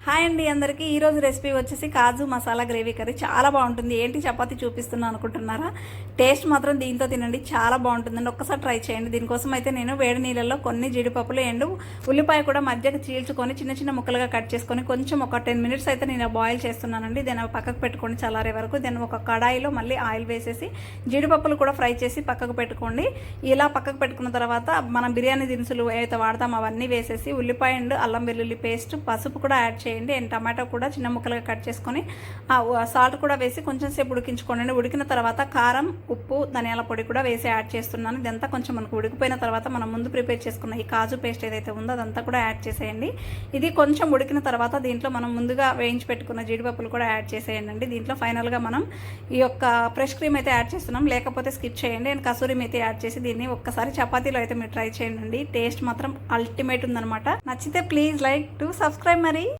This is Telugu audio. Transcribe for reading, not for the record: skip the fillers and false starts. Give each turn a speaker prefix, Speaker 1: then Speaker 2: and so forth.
Speaker 1: హాయ్ అండి అందరికీ ఈరోజు రెసిపీ వచ్చేసి కాజు మసాలా గ్రేవీ కర్రీ చాలా బాగుంటుంది. ఏంటి చపాతీ చూపిస్తున్నాను అనుకుంటున్నారా? టేస్ట్ మాత్రం దీంతో తినండి, చాలా బాగుంటుందండి. ఒక్కసారి ట్రై చేయండి. దీనికోసం అయితే నేను వేడి నీళ్ళల్లో కొన్ని జీడిపప్పులు ఎండు ఉల్లిపాయ కూడా మధ్యకి చీల్చుకొని చిన్న చిన్న ముక్కలుగా కట్ చేసుకొని కొంచెం ఒక 10 మినిట్స్ అయితే నేను బాయిల్ చేస్తున్నానండి. దాన్ని పక్కకు పెట్టుకోండి చల్లారే వరకు. దాన్ని ఒక కడాయిలో మళ్ళీ ఆయిల్ వేసేసి జీడిపప్పులు కూడా ఫ్రై చేసి పక్కకు పెట్టుకోండి. ఇలా పక్కకు పెట్టుకున్న తర్వాత మనం బిర్యానీ దినుసులు ఏవైతే వాడతాం అవన్నీ వేసేసి ఉల్లిపాయ అండ్ అల్లం వెల్లుల్లి పేస్ట్, పసుపు కూడా యాడ్ చేయండి అండ్ టమాటో కూడా చిన్న ముక్కలుగా కట్ చేసుకొని సాల్ట్ కూడా వేసి కొంచెం సేపు ఉడికించుకోండి. ఉడికిన తర్వాత కారం, ఉప్పు, ధనియాల పొడి కూడా వేసి యాడ్ చేస్తున్నాను. ఇదంతా కొంచెం మనకు ఉడికిపోయిన తర్వాత మనం ముందు ప్రిపేర్ చేసుకున్న ఈ కాజు పేస్ట్ ఏదైతే ఉందో అదంతా కూడా యాడ్ చేసేయండి. ఇది కొంచెం ఉడికిన తర్వాత దీంట్లో మనం ముందుగా వేయించి పెట్టుకున్న జీడిపప్పులు కూడా యాడ్ చేసేయండి. దీంట్లో ఫైనల్గా మనం ఈ యొక్క ఫ్రెష్ క్రీమ్ అయితే యాడ్ చేస్తున్నాం, లేకపోతే స్కిప్ చేయండి. అండ్ కసూరి మేతి యాడ్ చేసి దీన్ని ఒక్కసారి చపాతీలో అయితే మీరు ట్రై చేయండి. టేస్ట్ మాత్రం అల్టిమేట్ ఉందనమాట. నచ్చితే ప్లీజ్ లైక్ టు సబ్స్క్రైబ్ మరి.